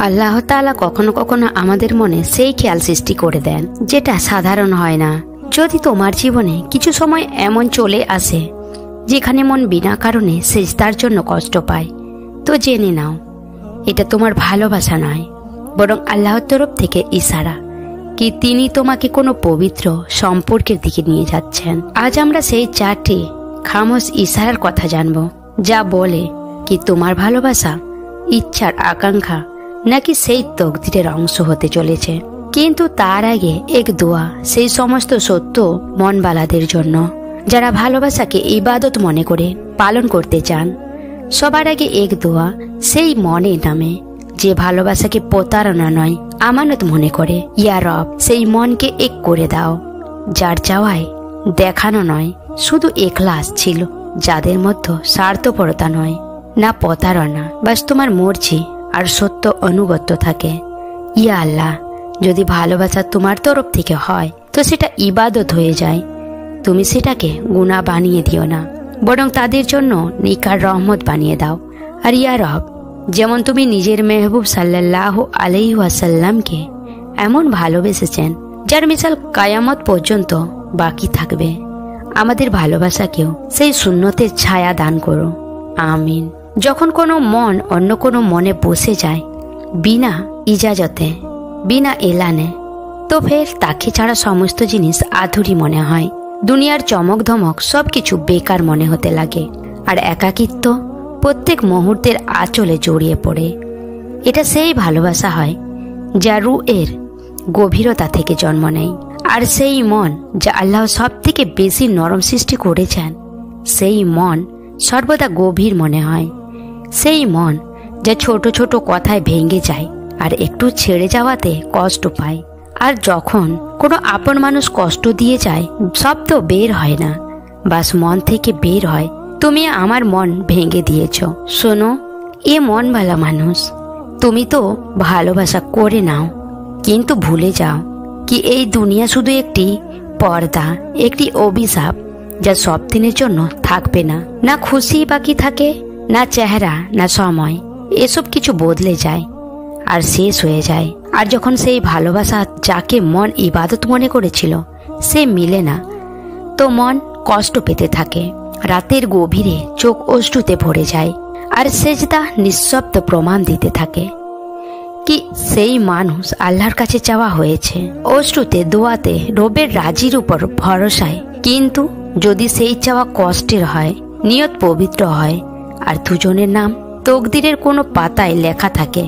আল্লাহ তাআলা কখনো কখনো আমাদের মনে সেই খেয়াল সৃষ্টি করে দেন যেটা সাধারণ হয় না। যদি তোমার জীবনে কিছু সময় এমন চলে আসে যেখানে মন বিনা কারণে সেজদার জন্য কষ্ট পায়, তো জেনে নাও এটা তোমার ভালোবাসা নয়, বরং আল্লাহর তরফ থেকে ইশারা কি তিনি তোমাকে কোনো পবিত্র সম্পর্কের দিকে নিয়ে যাচ্ছেন। আজ আমরা সেই 4টি খামোশ ইশারার কথা জানব, যা বলে কি তোমার ভালোবাসা ইচ্ছার আকাঙ্ক্ষা নাকি সেই তকদিরের অংশ হতে চলেছে। কিন্তু তার আগে এক দোয়া সেই সমস্ত সত্য মনবালাদের জন্য যারা ভালোবাসাকে ইবাদত মনে করে পালন করতে চান। সবার আগে এক দোয়া সেই মনের নামে যে ভালোবাসাকে প্রতারণা নয় আমানত মনে করে। ইয়া রব, সেই মনকে এক করে দাও যার চাওয়ায় দেখানো নয় শুধু এখলাস ছিল, যাদের মধ্যে স্বার্থপরতা নয় না প্রতারণা, বাস তোমার মর্জি আর সত্য অনুগত্য থাকে। ইয়া আল্লাহ, যদি ভালোবাসা তোমার তরফ থেকে হয় তো সেটা ইবাদত হয়ে যায়। তুমি সেটাকে গুনাহ বানিয়ে দিও না, বরং তাদের জন্য নিকার রহমত বানিয়ে দাও। আর ইয়া রব, যেমন তুমি নিজের মেহবুব সাল্লাল্লাহু আলাইহি ওয়াসাল্লামকে এমন ভালোবেসেছেন যার মিসাল কায়ামত পর্যন্ত বাকি থাকবে, আমাদের ভালোবাসাকেও সেই সুন্নতের ছায়া দান করো, আমিন। যখন কোনো মন অন্য কোনো মনে বসে যায় বিনা ইজাজতে, বিনা এলানে, তো ফের তাকে ছাড়া সমস্ত জিনিস আধুরি মনে হয়। দুনিয়ার চমক ধমক সবকিছু বেকার মনে হতে লাগে, আর একাকিত্ব প্রত্যেক মুহূর্তের আঁচলে জড়িয়ে পড়ে। এটা সেই ভালোবাসা হয় যা রুহের গভীরতা থেকে জন্ম নেয়। আর সেই মন যা আল্লাহ সব থেকে বেশি নরম সৃষ্টি করেছেন, সেই মন সর্বদা গভীর মনে হয়। সেই মন যা ছোট ছোট কথায় ভেঙে যায় আর একটু ছেড়ে যাওয়াতে কষ্ট পায়। আর যখন কোনো আপন মানুষ কষ্ট দিয়ে যায়, শব্দ বের হয় না, বাস মন থেকে বের হয়, তুমি আমার মন ভেঙে দিয়েছ। শোনো এ মনওয়ালা মানুষ, তুমি তো ভালোবাসা করে নাও, কিন্তু ভুলে যাও কি এই দুনিয়া শুধু একটি পর্দা, একটি অভিশাপ যা সব দিনের জন্য থাকবে না। না খুশি বাকি থাকে, না চেহারা, না সময়, এসব কিছু বদলে যায় আর শেষ হয়ে যায়। আর যখন সেই ভালোবাসা যাকে মন ইবাদত মনে করেছিল সে মিলে না, তো মন কষ্ট পেতে থাকে। রাতের গভীরে চোখ অশ্রুতে ভরে যায় আর সেজদা নিঃশব্দ প্রমাণ দিতে থাকে কি সেই মানুষ আল্লাহর কাছে চাওয়া হয়েছে, অশ্রুতে, দোয়াতে, রবের রাজির উপর ভরসায়। কিন্তু যদি সেই চাওয়া কষ্টের হয়, নিয়ত পবিত্র হয় আর দুজনের নাম তকদিরের কোনো পাতায় লেখা থাকে,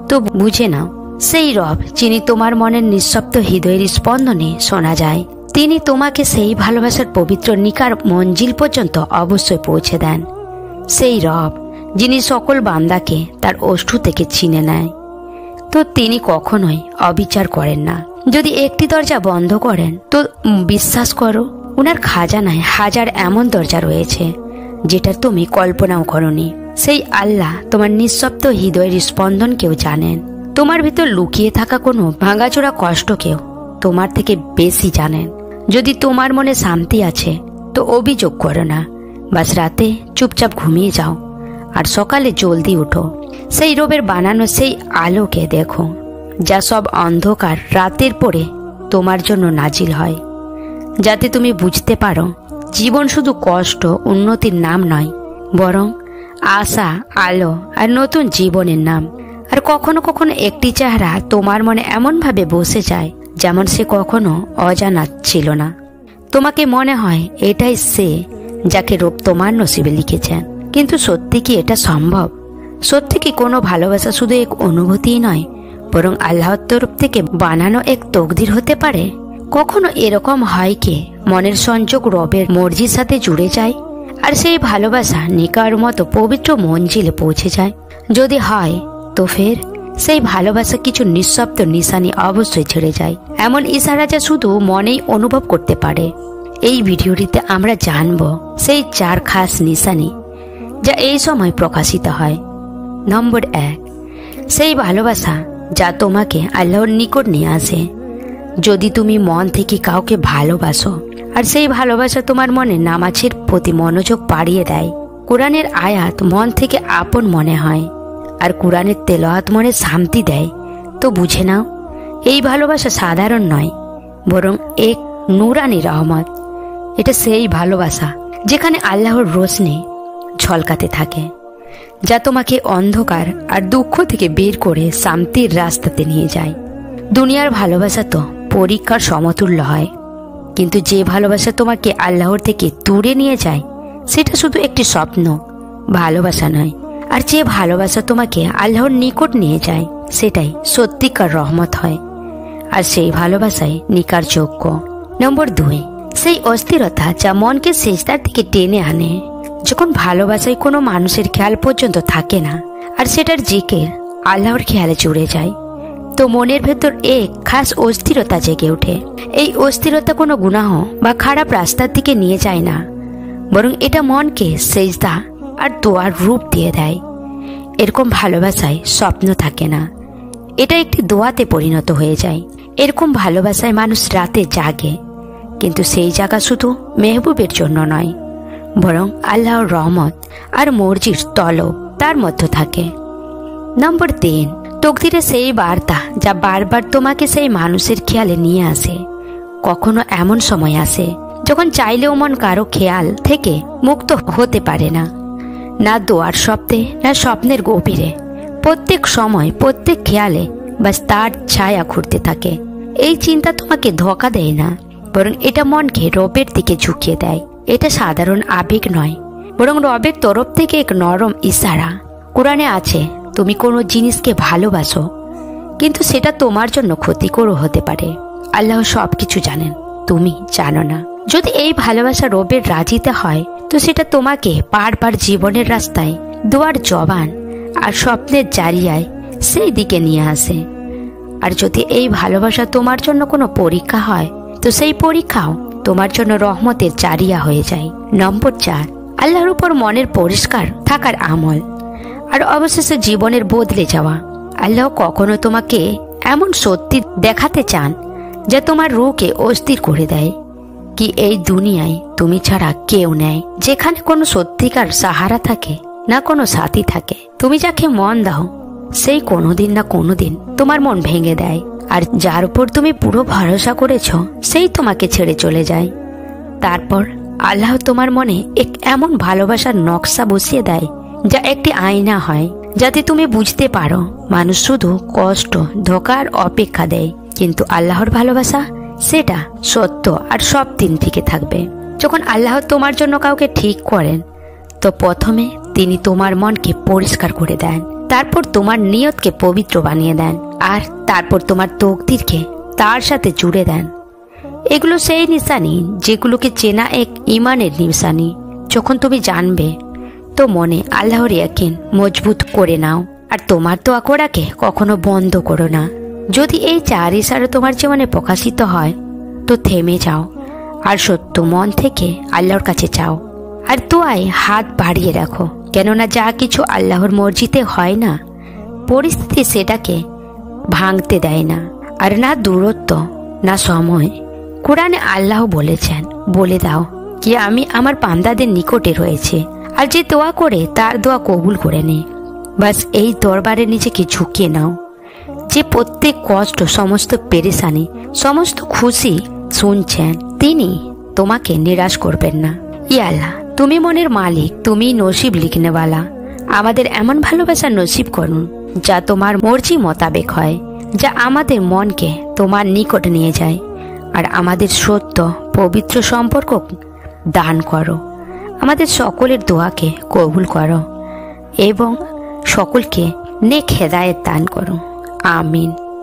তো বুঝে নাও সেই রব যিনি তোমার মনের নিঃশব্দ হৃদয়ের স্পন্দনে শোনা যায়, তিনি তোমাকে সেই ভালোবাসার পবিত্র নিকার মঞ্জিল পর্যন্ত অবশ্যই পৌঁছে দেন। সেই রব যিনি সকল বান্দাকে তার অশ্রু থেকে ছিনে নেয়, তো তিনি কখনোই অবিচার করেন না। যদি একটি দরজা বন্ধ করেন তো বিশ্বাস করো উনার খাজানায় হাজার এমন দরজা রয়েছে যেটা তুমি কল্পনাও করনি। সেই আল্লাহ তোমার নিঃশব্দ হৃদয়ের স্পন্দনকেও জানেন, তোমার ভিতর লুকিয়ে থাকা কোনো ভাঙাচোরা কষ্টকেও তোমার থেকে বেশি জানেন। যদি তোমার মনে শান্তি আছে তো অভিযোগ করো না, বাস রাতে চুপচাপ ঘুমিয়ে যাও আর সকালে জলদি উঠো। সেই রবের বানানো সেই আলোকে দেখো যা সব অন্ধকার রাতের পরে তোমার জন্য নাজিল হয়, যাতে তুমি বুঝতে পারো জীবন শুধু কষ্ট উন্নতির নাম নয়, বরং আশা, আলো আর নতুন জীবনের নাম। আর কখনো কখনো একটি চেহারা তোমার মনে এমনভাবে বসে যায় যেমন সে কখনো অজানা ছিল না। তোমাকে মনে হয় এটাই সে যাকে রব তোমার নসিবে লিখেছেন। কিন্তু সত্যি কি এটা সম্ভব? সত্যি কি কোনো ভালোবাসা শুধু এক অনুভূতিই নয়, বরং আল্লাহর তরফ থেকে বানানো এক তকদির হতে পারে? কখনো এরকম হয় কি মনের সংযোগ রবের মর্জির সাথে জুড়ে যায় আর সেই ভালোবাসা নিকার মতো পবিত্র মঞ্জিলে পৌঁছে যায়? যদি হয় তো ফের সেই ভালোবাসা কিছু নিঃশব্দ নিশানি অবশ্যই ছেড়ে যায়, এমন ইশারা যা শুধু মনেই অনুভব করতে পারে। এই ভিডিওটিতে আমরা জানব সেই 4 খাস নিশানি যা এই সময় প্রকাশিত হয়। নম্বর 1, সেই ভালোবাসা যা তোমাকে আল্লাহর নিকট নিয়ে আসে। যদি তুমি মন থেকে কাউকে ভালোবাসো আর সেই ভালোবাসা তোমার মনে নামাজের প্রতি মনোযোগ বাড়িয়ে দেয়, কোরআনের আয়াত মন থেকে আপন মনে হয় আর কোরআনের তেলাওয়াত মনে শান্তি দেয়, তো বুঝে নাও এই ভালোবাসা সাধারণ নয়, বরং এক নূরানি রহমত। এটা সেই ভালোবাসা যেখানে আল্লাহর রোশনি ঝলকাতে থাকে, যা তোমাকে অন্ধকার আর দুঃখ থেকে বের করে শান্তির রাস্তাতে নিয়ে যায়। দুনিয়ার ভালোবাসা তো পরীক্ষার সমতুল্য হয়, কিন্তু যে ভালোবাসা তোমাকে আল্লাহর থেকে দূরে নিয়ে যায় সেটা শুধু একটি স্বপ্ন, ভালোবাসা নয়। আর যে ভালোবাসা তোমাকে আল্লাহর নিকট নিয়ে যায় সেটাই সত্যিকার রহমত হয়, আর সেই ভালোবাসাই নিকার যোগ্য। নম্বর 2, সেই অস্থিরতা যা মনকে সিজদার থেকে টেনে আনে। যখন ভালোবাসায় কোনো মানুষের খেয়াল পর্যন্ত থাকে না, আর সেটার জিকির আল্লাহর খেয়ালে জুড়ে যায়, তো মনের ভেতর এক খাস অস্থিরতা জেগে ওঠে। এই অস্থিরতা কোনো গুনাহ বা খারাপ রাস্তার দিকে নিয়ে যায় না, বরং এটা মনকে সিজদা আর দোয়ার রূপ দিয়ে দেয়। এরকম ভালোবাসায় স্বপ্ন থাকে না, এটা একটি দোয়াতে পরিণত হয়ে যায়। এরকম ভালোবাসায় মানুষ রাতে জাগে, কিন্তু সেই জায়গা শুধু মেহবুবের জন্য নয়, বরং আল্লাহর রহমত আর মর্জির তলব তার মধ্যে থাকে। নম্বর 3, তকদিরে সেই বার্তা যা বারবার তোমাকে সেই মানুষের খেয়ালে নিয়ে আসে। কখনো এমন সময় আসে যখন চাইলেও মন কারো খেয়াল থেকে মুক্ত হতে পারে না, না দোয়ার শব্দে না স্বপ্নের গভীরে। প্রত্যেক সময় প্রত্যেক খেয়ালে বাস তার ছায়া ঘুরতে থাকে। এই চিন্তা তোমাকে ধোঁকা দেয় না, বরং এটা মনকে রবের দিকে ঝুঁকিয়ে দেয়। এটা সাধারণ আবেগ নয়, বরং রবের তরফ থেকে এক নরম ইশারা। কোরআনে আছে, তুমি কোনো জিনিসকে ভালোবাসো, কিন্তু সেটা তোমার জন্য ক্ষতিকরও হতে পারে। আল্লাহ সবকিছু জানেন, তুমি জানো না। যদি এই ভালোবাসা রবের রাজিতে হয়, তো সেটা তোমাকে বারবার জীবনের রাস্তায় দোয়ার জবান আর স্বপ্নের জারিয়ায় সেই দিকে নিয়ে আসে। আর যদি এই ভালোবাসা তোমার জন্য কোনো পরীক্ষা হয়, তো সেই পরীক্ষাও তোমার জন্য রহমতের জারিয়া হয়ে যায়। নম্বর 4, আল্লাহর উপর মনের পরিষ্কার থাকার আমল আর অবশেষে জীবনের বদলে যাওয়া। আল্লাহ কখনো তোমাকে এমন সত্যি দেখাতে চান যা তোমার রূহকে অস্থির করে দেয়, কি এই দুনিয়ায় তুমি ছাড়া কেউ নেই, যেখানে কোনো সত্যিকার সাহারা থাকে না কোনো সাথী থাকে। তুমি যাকে মন দাও সেই কোনোদিন না কোনোদিন তোমার মন ভেঙে দেয়, আর যার উপর তুমি পুরো ভরসা করেছ সেই তোমাকে ছেড়ে চলে যায়। তারপর আল্লাহ তোমার মনে এক এমন ভালোবাসার নকশা বসিয়ে দেয় যা একটি আয়না হয়, যাতে তুমি বুঝতে পারো মানুষ শুধু কষ্ট, ধোঁকার অপেক্ষা দেয়, কিন্তু আল্লাহর ভালোবাসা সেটা সত্য আর সব দিন থেকে থাকবে। যখন আল্লাহ তোমার জন্য কাউকে ঠিক করেন, তো প্রথমে তিনি তোমার মনকে পরিষ্কার করে দেন, তারপর তোমার নিয়তকে পবিত্র বানিয়ে দেন, আর তারপর তোমার তকদিরকে তার সাথে জুড়ে দেন। এগুলো সেই নিশানি যেগুলোকে চেনা এক ইমানের নিশানি। যখন তুমি জানবে, তো মনে আল্লাহর ইয়াকিন মজবুত করে নাও, আর তোমার দোয়া করাকে কখনো বন্ধ করো না। যদি এই 4 ইশারা তোমার জীবনে প্রকাশিত হয়, তো থেমে যাও আর সত্য মন থেকে আল্লাহর কাছে চাও, আর দোয়ায় হাত বাড়িয়ে রাখো। কেননা যা কিছু আল্লাহর মর্জিতে হয় না, পরিস্থিতি সেটাকে ভাঙতে দেয় না, আর না দূরত্ব না সময়। কোরআনে আল্লাহ বলেছেন, বলে দাও কি আমি আমার বান্দাদের নিকটে রয়েছে, আর যে দোয়া করে তার দোয়া কবুল করে নে। বাস এই দরবারে নিজেকে ঝুঁকিয়ে নাও, যে প্রত্যেক কষ্ট, সমস্ত পেরেশানি, সমস্ত খুশি শুনছেন, তিনি তোমাকে নিরাশ করবেন না। ইয়া আল্লাহ, তুমি মনের মালিক, তুমি নসিব লিখনেওয়ালা। আমাদের এমন ভালোবাসা নসিব করুন যা তোমার মর্জি মোতাবেক হয়, যা আমাদের মনকে তোমার নিকট নিয়ে যায়, আর আমাদের সত্য পবিত্র সম্পর্ক দান করো। আমাদের সকলের দোয়াকে কবুল করো এবং সকলকে নেক হেদায়েত দান করো। আমিন।